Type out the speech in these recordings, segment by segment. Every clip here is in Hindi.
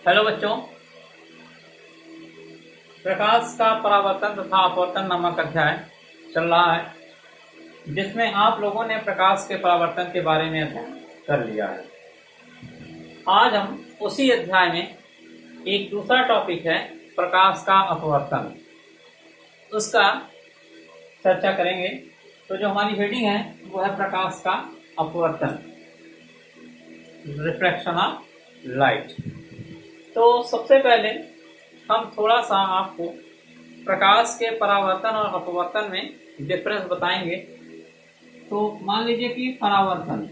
हेलो बच्चों, प्रकाश का परावर्तन तथा अपवर्तन नामक अध्याय चल रहा है, जिसमें आप लोगों ने प्रकाश के परावर्तन के बारे में अध्ययन कर लिया है। आज हम उसी अध्याय में एक दूसरा टॉपिक है प्रकाश का अपवर्तन, उसका चर्चा करेंगे। तो जो हमारी हेडिंग है वो है प्रकाश का अपवर्तन, रिफ्रैक्शन ऑफ लाइट। तो सबसे पहले हम थोड़ा सा आपको प्रकाश के परावर्तन और अपवर्तन में डिफरेंस बताएंगे। तो मान लीजिए कि परावर्तन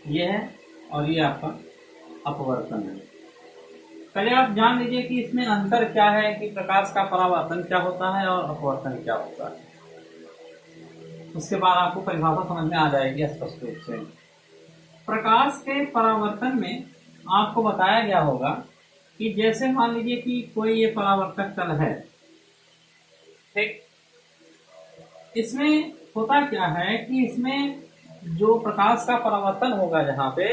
ये है और ये आपका अपवर्तन है। पहले आप जान लीजिए कि इसमें अंतर क्या है, कि प्रकाश का परावर्तन क्या होता है और अपवर्तन क्या होता है। उसके बाद आपको परिभाषा समझ में आ जाएगी स्पष्ट रूप से। प्रकाश के परावर्तन में आपको बताया गया होगा कि जैसे मान लीजिए कि कोई ये परावर्तक तल है, ठीक। इसमें होता क्या है कि इसमें जो प्रकाश का परावर्तन होगा जहाँ पे,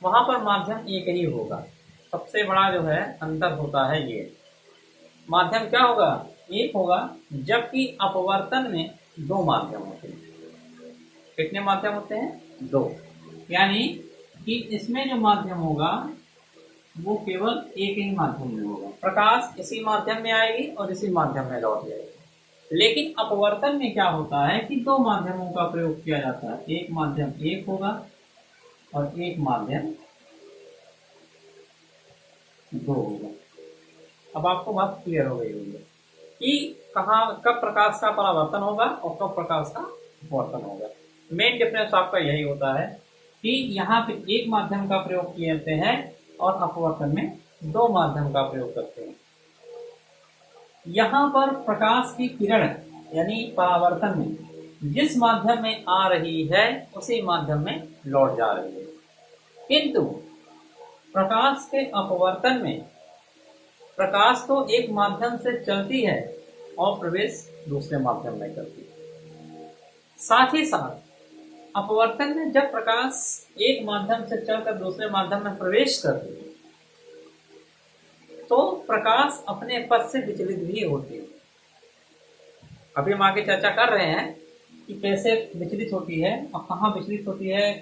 वहां पर माध्यम एक ही होगा। सबसे बड़ा जो है अंतर होता है ये, माध्यम क्या होगा, एक होगा, जबकि अपवर्तन में दो माध्यम होते हैं। कितने माध्यम होते हैं? दो। यानी कि इसमें जो माध्यम होगा वो केवल एक ही माध्यम में होगा। प्रकाश इसी माध्यम में आएगी और इसी माध्यम में लौट जाएगी। लेकिन अपवर्तन में क्या होता है कि दो माध्यमों का प्रयोग किया जाता है। एक माध्यम एक होगा और एक माध्यम दो होगा। अब आपको बात क्लियर हो गई होगी कि कहाँ कब प्रकाश का परावर्तन होगा और कब प्रकाश का अपवर्तन होगा। मेन डिफरेंस आपका यही होता है कि यहाँ पे एक माध्यम का प्रयोग किए जाते हैं और अपवर्तन में दो माध्यम का प्रयोग करते हैं। यहाँ पर प्रकाश की किरण यानी परावर्तन में जिस माध्यम में आ रही है उसी माध्यम में लौट जा रही है। किंतु प्रकाश के अपवर्तन में प्रकाश तो एक माध्यम से चलती है और प्रवेश दूसरे माध्यम में करती है। साथ ही साथ अपवर्तन में जब प्रकाश एक माध्यम से चलकर दूसरे माध्यम में प्रवेश करती है तो प्रकाश अपने पथ से विचलित भी होती है। अभी हम आगे चर्चा कर रहे हैं कि कैसे विचलित होती है और कहाँ विचलित होती है,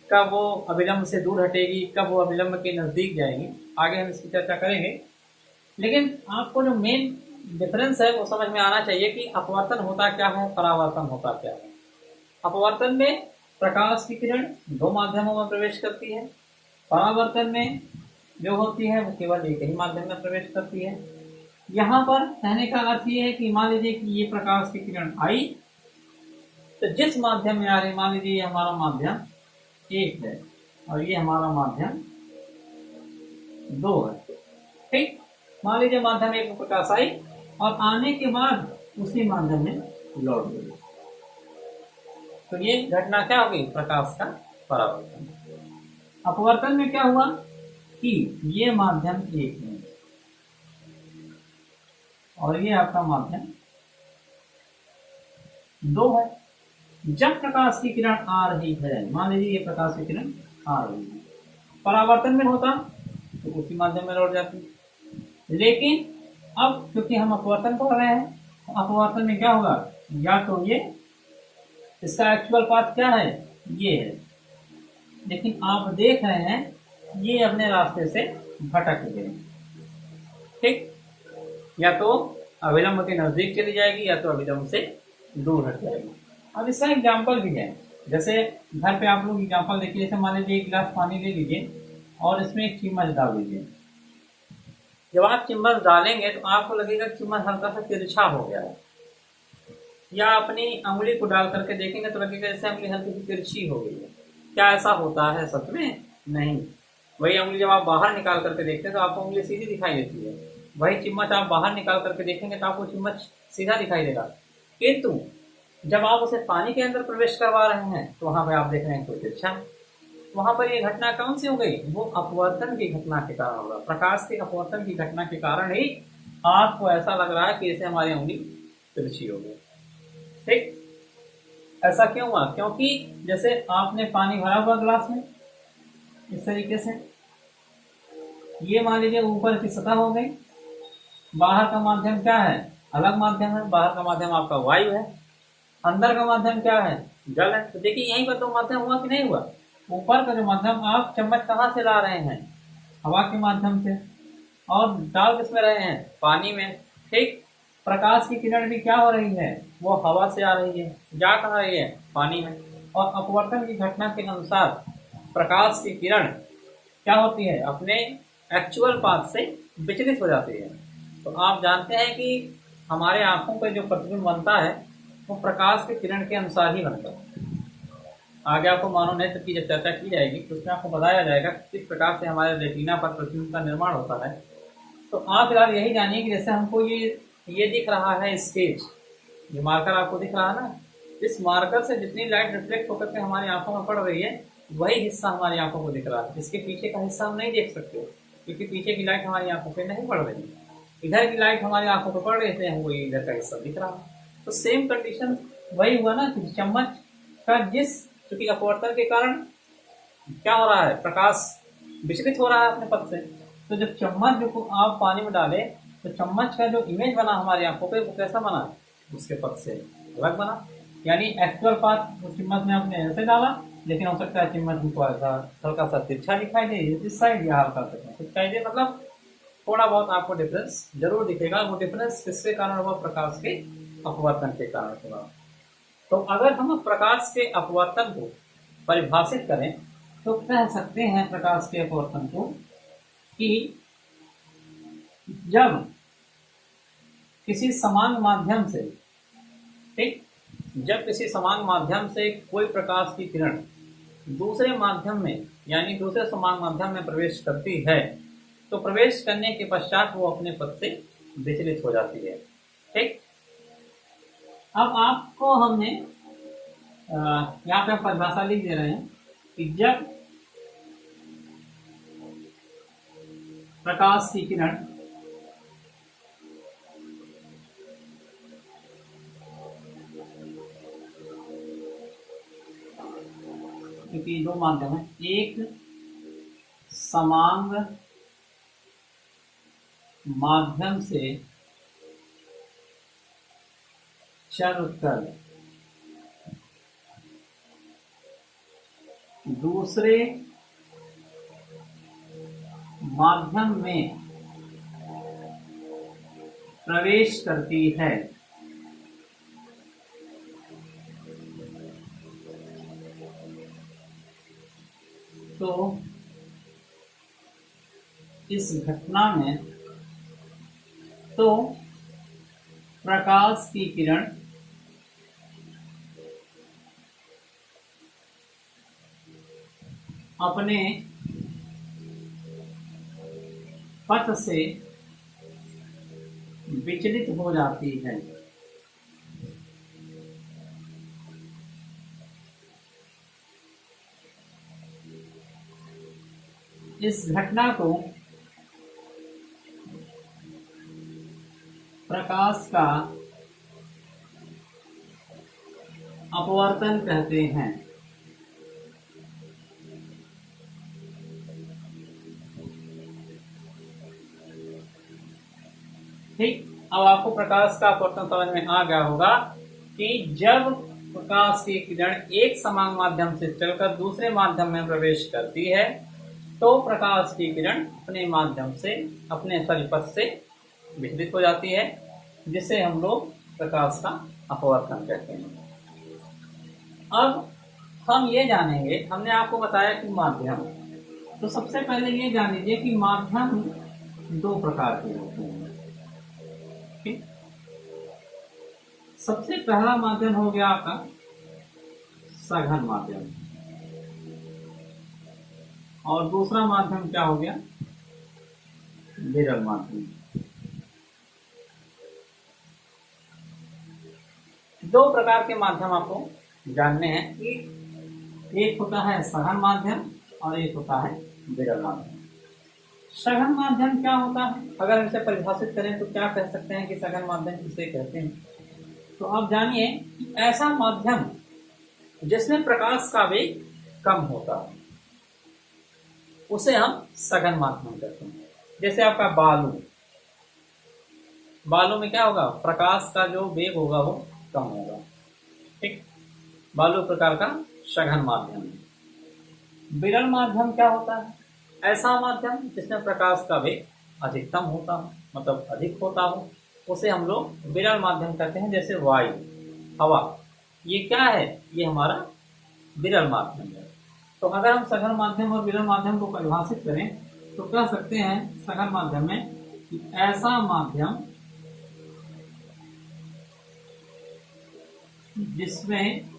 कब वो अभिलंब से दूर हटेगी, कब वो अभिलंब के नजदीक जाएगी। आगे हम इसकी चर्चा करेंगे। लेकिन आपको जो मेन डिफरेंस है वो समझ में आना चाहिए कि अपवर्तन होता क्या है, परावर्तन होता क्या है। अपवर्तन में प्रकाश की किरण दो माध्यमों में प्रवेश करती है, परावर्तन में जो होती है वो केवल एक ही माध्यम में प्रवेश करती है। यहाँ पर कहने का अर्थ ये है कि मान लीजिए कि ये प्रकाश की किरण आई, तो जिस माध्यम में आ रही, मान लीजिए ये हमारा माध्यम एक है और ये हमारा माध्यम दो है, ठीक। मान लीजिए माध्यम एक में प्रकाश आई और आने के बाद उसी माध्यम में लौट गई, तो ये घटना क्या होगी, प्रकाश का परावर्तन। अपवर्तन में क्या हुआ कि ये माध्यम एक है और ये आपका माध्यम दो है। जब प्रकाश की किरण आ रही है, मान लीजिए ये प्रकाश की किरण आ रही है, परावर्तन में होता तो उसी माध्यम में लौट जाती। लेकिन अब क्योंकि हम अपवर्तन कर रहे हैं, तो अपवर्तन में क्या होगा, या तो ये इसका एक्चुअल पाथ क्या है, ये है, लेकिन आप देख रहे हैं ये अपने रास्ते से भटक गए, ठीक। या तो अभिलंब के नजदीक चली जाएगी या तो अभिलंब से दूर हट जाएगी। अब इसका एग्जाम्पल भी है, जैसे घर पे आप लोग एग्जाम्पल देखिए। जैसे मान लीजिए एक गिलास पानी ले लीजिए और इसमें एक चम्मच डाल दीजिए। जब आप चम्मच डालेंगे तो आपको लगेगा चम्मच हल्का सा तिरछा हो गया है, या अपनी अंगुली को डाल करके देखेंगे तो लगेगा जैसे अंगुली हल्की सी तिरछी हो गई है। क्या ऐसा होता है सच में? नहीं। वही अंगुली जब आप बाहर निकाल करके देखते हैं तो आपको अंगुली सीधी दिखाई देती है। वही चम्मच आप बाहर निकाल करके देखेंगे तो आपको चम्मच सीधा दिखाई देगा। किंतु जब आप उसे पानी के अंदर प्रवेश करवा रहे हैं तो वहां पर आप देख रहे हैं कोई तिरछा। वहां पर ये घटना कौन सी हो गई, वो अपवर्तन की घटना के कारण होगा। प्रकाश के अपवर्तन की घटना के कारण ही आपको ऐसा लग रहा है कि जैसे हमारी अंगुली तिरछी हो गई, ठीक। ऐसा क्यों हुआ? क्योंकि जैसे आपने पानी भरा हुआ ग्लास में इस तरीके से, ये मान लीजिए ऊपर की सतह हो गई। बाहर का माध्यम क्या है? अलग माध्यम है। बाहर का माध्यम आपका वायु है। अंदर का माध्यम क्या है? जल है। तो देखिए यहीं पर तो माध्यम हुआ कि नहीं हुआ? ऊपर का जो माध्यम, आप चम्मच कहाँ से ला रहे हैं? हवा के माध्यम से। और डाल किसमें रहे हैं? पानी में। ठीक। प्रकाश की किरण भी क्या हो रही है? वो हवा से आ रही है। जा कहाँ रही है? पानी में। और अपवर्तन की घटना के अनुसार प्रकाश की किरण क्या होती है? अपने एक्चुअल पाथ से विचलित हो जाती है। तो आप जानते हैं कि हमारे आंखों पर जो प्रतिबिंब बनता है वो प्रकाश की किरण के अनुसार ही बनता है। आगे आपको मानव नेत्र की जब चर्चा की जाएगी तो उसमें आपको बताया जाएगा किस प्रकार से हमारे रेटिना पर प्रतिबिंब का निर्माण होता है। तो आप फिलहाल यही जानिए कि जैसे हमको ये दिख रहा है स्केच, ये मार्कर आपको दिख रहा है ना, इस मार्कर से जितनी लाइट रिफ्लेक्ट होकर के हमारी आंखों में पड़ रही है वही हिस्सा हमारी आंखों को दिख रहा है। इसके पीछे का हिस्सा हम नहीं देख सकते क्योंकि पीछे की लाइट हमारी आंखों पे नहीं पड़ रही। इधर की लाइट हमारी आंखों पर पड़ रही है, हमको ये इधर का हिस्सा दिख रहा है। तो सेम कंडीशन वही हुआ ना कि चम्मच का चूंकि अपवर्तन के कारण क्या हो रहा है? प्रकाश विचलित हो रहा है अपने पथ से। तो जब चम्मच जो आप पानी में डाले तो चम्मच का जो इमेज बना हमारी आंखों पे वो कैसा बना? उसके पथ से अलग बना। यानी एक्चुअल पाथ चम्मच में आपने ऐसे डाला, लेकिन हो सकता है चम्मच को ऐसा हल्का सा तिरछा दिखाई दे इस साइड, या हल्का सा दिखाई दे, मतलब थोड़ा बहुत आपको डिफरेंस जरूर दिखेगा। वो डिफरेंस किसके कारण हुआ? प्रकाश के अपवर्तन के कारण हुआ। तो अगर हम प्रकाश के अपवर्तन को परिभाषित करें तो कह सकते हैं प्रकाश के अपवर्तन को कि जब किसी समान माध्यम से, ठीक, जब किसी समान माध्यम से कोई प्रकाश की किरण दूसरे माध्यम में यानी दूसरे समान माध्यम में प्रवेश करती है तो प्रवेश करने के पश्चात वो अपने पथ से विचलित हो जाती है। ठीक। अब आपको हमने यहाँ पे परिभाषा लिख दे रहे हैं कि जब प्रकाश की किरण क्योंकि दो माध्यम है, एक समांग माध्यम से चलकर दूसरे माध्यम में प्रवेश करती है तो इस घटना में प्रकाश की किरण अपने पथ से विचलित हो जाती है। इस घटना को प्रकाश का अपवर्तन कहते हैं। ठीक। अब आपको प्रकाश का अपवर्तन समझ में आ गया होगा कि जब प्रकाश की किरण एक समान माध्यम से चलकर दूसरे माध्यम में प्रवेश करती है तो प्रकाश की किरण अपने माध्यम से अपने पथ से विचलित हो जाती है, जिसे हम लोग प्रकाश का अपवर्तन कहते हैं। अब हम ये जानेंगे, हमने आपको बताया कि माध्यम, तो सबसे पहले ये जान लीजिए कि माध्यम दो प्रकार के होते हैं। ठीक। सबसे पहला माध्यम हो गया आपका सघन माध्यम, और दूसरा माध्यम क्या हो गया? विरल माध्यम। दो प्रकार के माध्यम आपको जानने हैं कि एक होता है सघन माध्यम और एक होता है विरल माध्यम। सघन माध्यम क्या होता है? अगर हम इसे परिभाषित करें तो क्या कह सकते हैं कि सघन माध्यम किसे कहते हैं? तो आप जानिए कि ऐसा माध्यम जिसमें प्रकाश का वेग कम होता है उसे हम सघन माध्यम कहते हैं। जैसे आपका बालू, बालू में क्या होगा, प्रकाश का जो वेग होगा वो कम होगा। ठीक, बालू प्रकार का सघन माध्यम है। विरल माध्यम क्या होता है, ऐसा माध्यम जिसमें प्रकाश का वेग अधिकतम होता हो, मतलब अधिक होता हो, उसे हम लोग विरल माध्यम कहते हैं। जैसे वायु, हवा, ये क्या है, ये हमारा विरल माध्यम है। तो अगर हम सघन माध्यम और विरल माध्यम को परिभाषित करें तो कह सकते हैं सघन माध्यम में कि ऐसा माध्यम जिसमें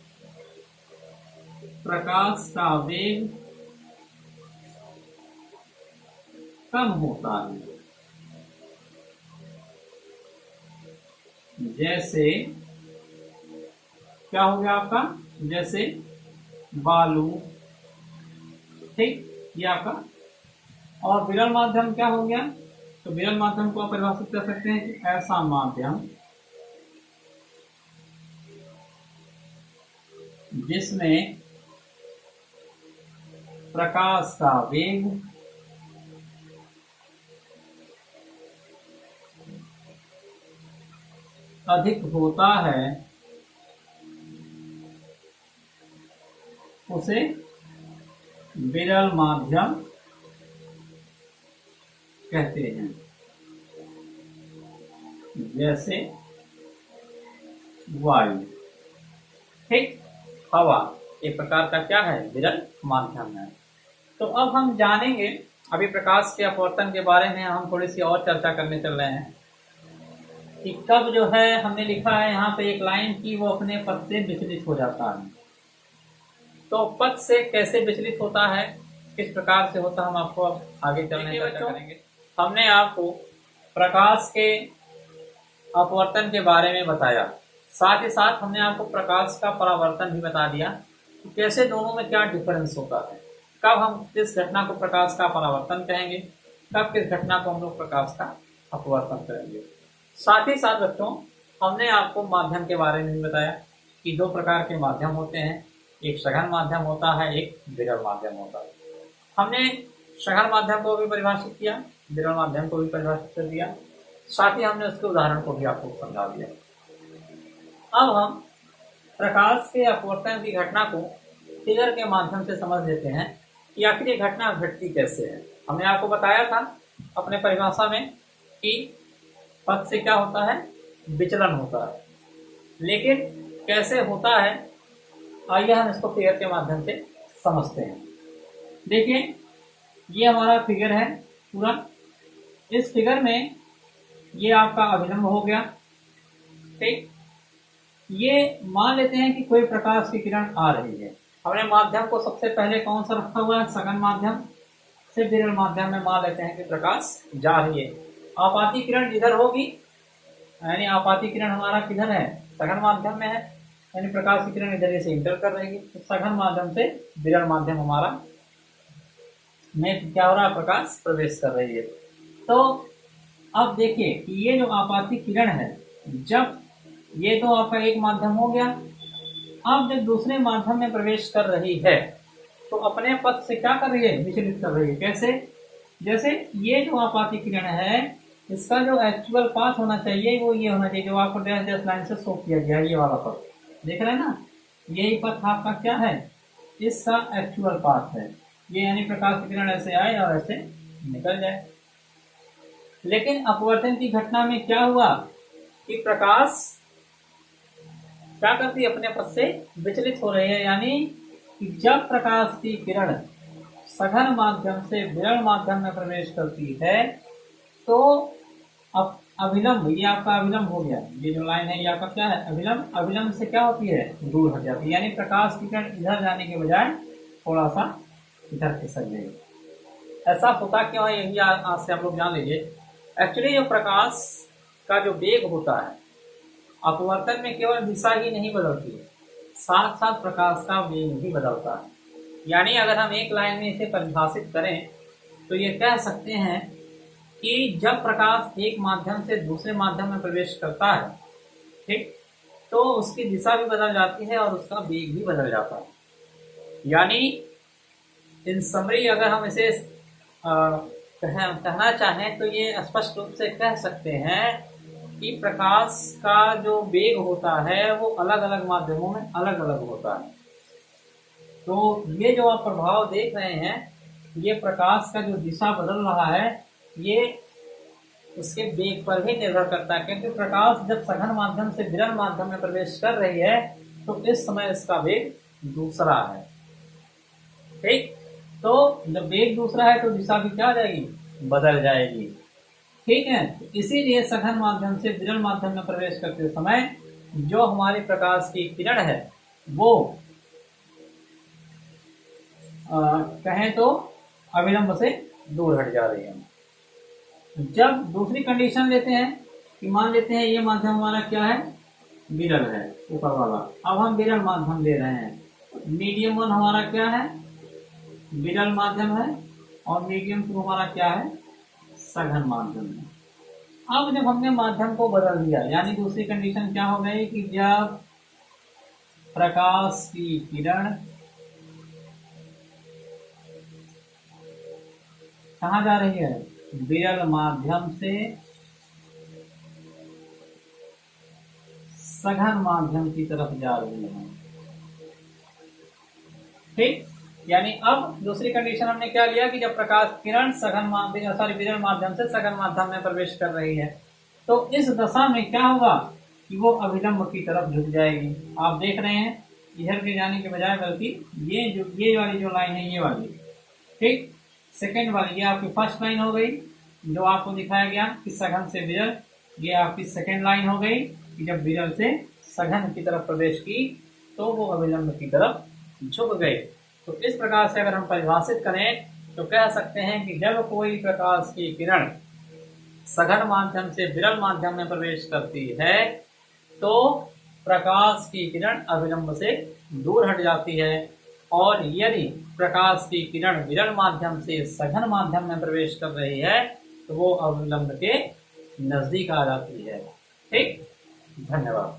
प्रकाश का वेग कम होता है। जैसे क्या हो गया आपका, जैसे बालू, ठीक, ये आपका। और विरल माध्यम क्या हो गया, तो विरल माध्यम को आप परिभाषित कर सकते हैं कि ऐसा माध्यम जिसमें प्रकाश का वेग अधिक होता है उसे विरल माध्यम कहते हैं। जैसे वायु, ठीक, हवा, एक प्रकार का क्या है, विरल माध्यम है। तो अब हम जानेंगे, अभी प्रकाश के अपवर्तन के बारे में हम थोड़ी सी और चर्चा करने चल रहे हैं कि कब जो है, हमने लिखा है यहाँ पे एक लाइन की, वो अपने पथ से विचलित हो जाता है। तो पथ से कैसे विचलित होता है, किस प्रकार से होता है, हम आपको अब आगे चलने चर्चा करेंगे। हमने आपको प्रकाश के अपवर्तन के बारे में बताया, साथ ही साथ हमने आपको प्रकाश का परावर्तन भी बता दिया कि कैसे दोनों में क्या डिफरेंस होता है, कब हम किस घटना को प्रकाश का परावर्तन कहेंगे, कब किस घटना को हम लोग प्रकाश का अपवर्तन करेंगे। साथ ही साथ बच्चों हमने आपको माध्यम के बारे में भी बताया कि दो प्रकार के माध्यम होते हैं, एक सघन माध्यम होता है, एक विरल माध्यम होता है। हमने सघन माध्यम को भी परिभाषित किया, विरल माध्यम को भी परिभाषित कर दिया, साथ ही हमने उसके उदाहरण को भी आपको समझा दिया। अब हम प्रकाश के अपवर्तन की घटना को फिगर के माध्यम से समझ लेते हैं कि आखिर ये घटना घटती कैसे है। हमने आपको बताया था अपने परिभाषा में कि पथ से क्या होता है, विचलन होता है, लेकिन कैसे होता है, आइए हम इसको फिगर के माध्यम से समझते हैं। देखिए, ये हमारा फिगर है पूरा। इस फिगर में ये आपका अभिलंब हो गया, ठीक। ये मान लेते हैं कि कोई प्रकाश की किरण आ रही है। हमने माध्यम को सबसे पहले कौन सा रखा हुआ है, सघन माध्यम से विरल माध्यम में मान लेते हैं कि प्रकाश जा रही है। आपाती किरण इधर होगी, यानी आपाती किरण हमारा किधर है, सघन माध्यम में है, यानी प्रकाश की किरण इधर से इंटर कर रहेगी। तो सघन माध्यम से विरल माध्यम हमारा में क्या हो रहा है, प्रकाश प्रवेश कर रही है। तो अब देखिए कि ये जो आपाती किरण है, जब ये तो आपका एक माध्यम हो गया, अब जब दूसरे माध्यम में प्रवेश कर रही है तो अपने पथ से क्या कर रही है, विचलित कर रही है। कैसे, जैसे ये जो आपाती किरण है, इसका जो एक्चुअल पाथ होना चाहिए वो ये होना चाहिए, जो आपको डैश डैश लाइन से शो किया गया, ये वाला पथ देख रहे हैं ना, यही पथ आपका क्या है, इसका एक्चुअल पाथ है ये, यानी प्रकाश की किरण ऐसे आए और ऐसे निकल जाए। लेकिन अपवर्तन की घटना में क्या हुआ कि प्रकाश क्या करती है, अपने पथ से विचलित हो रही है, यानी कि जब प्रकाश की किरण सघन माध्यम से विरल माध्यम में प्रवेश करती है तो अब अभिलंब, ये आपका अभिलंब हो गया, ये जो लाइन है ये आपका क्या है, अभिलंब। अभिलंब से क्या होती है, दूर हट जाती है, यानी प्रकाश की किरण इधर जाने के बजाय थोड़ा सा इधर खिसक जाएगी। ऐसा होता क्यों है, यही आज से आप लोग जान लीजिए। एक्चुअली जो प्रकाश का जो वेग होता है, अपवर्तन में केवल दिशा ही नहीं बदलती है, साथ साथ प्रकाश का वेग भी बदलता है। यानी अगर हम एक लाइन में इसे परिभाषित करें तो ये कह सकते हैं कि जब प्रकाश एक माध्यम से दूसरे माध्यम में प्रवेश करता है, ठीक, तो उसकी दिशा भी बदल जाती है और उसका वेग भी बदल जाता है। यानी इन समरी अगर हम इसे कहना चाहें तो ये स्पष्ट रूप से कह सकते हैं कि प्रकाश का जो वेग होता है वो अलग अलग माध्यमों में अलग अलग होता है। तो ये जो आप प्रभाव देख रहे हैं, ये प्रकाश का जो दिशा बदल रहा है, ये उसके वेग पर भी निर्भर करता है, क्योंकि प्रकाश जब सघन माध्यम से विरल माध्यम में प्रवेश कर रही है तो इस समय इसका वेग दूसरा है। ठीक, तो जब वेग दूसरा है तो दिशा भी क्या हो जाएगी, बदल जाएगी। ठीक है, तो इसीलिए सघन माध्यम से विरल माध्यम में प्रवेश करते समय जो हमारी प्रकाश की किरण है वो कहें तो अविलंब से दूर हट जा रही है। जब दूसरी कंडीशन लेते हैं कि मान लेते हैं ये माध्यम हमारा क्या है, विरल है, ऊपर वाला। अब हम विरल माध्यम ले रहे हैं, मीडियम वन हमारा क्या है, विरल माध्यम है, और मीडियम टू हमारा क्या है, सघन माध्यम है। अब जब हमने माध्यम को बदल दिया, यानी दूसरी कंडीशन क्या हो गई कि जब प्रकाश की किरण कहाँ जा रही है, विरल माध्यम से सघन माध्यम की तरफ जा रही है। ठीक, यानी अब दूसरी कंडीशन हमने क्या लिया कि जब प्रकाश किरण विरल माध्यम से सघन माध्यम में प्रवेश कर रही है तो इस दशा में क्या होगा कि वो अभिलंब की तरफ झुक जाएगी। आप देख रहे हैं इधर के जाने के बजाय, बल्कि ये वाली जो लाइन है, ये वाली, ठीक, सेकेंड वाली, ये आपकी फर्स्ट लाइन हो गई जो आपको दिखाया गया कि सघन से विरल। ये आपकी सेकेंड लाइन हो गई कि जब विरल से सघन की तरफ प्रवेश की तो वो अभिलंब की तरफ झुक गए। तो इस प्रकार से अगर हम परिभाषित करें तो कह सकते हैं कि जब कोई प्रकाश की किरण सघन माध्यम से विरल माध्यम में प्रवेश करती है तो प्रकाश की किरण अभिलंब से दूर हट जाती है, और यदि प्रकाश की किरण विरल माध्यम से सघन माध्यम में प्रवेश कर रही है तो वो अभिलंब के नजदीक आ जाती है। ठीक, धन्यवाद।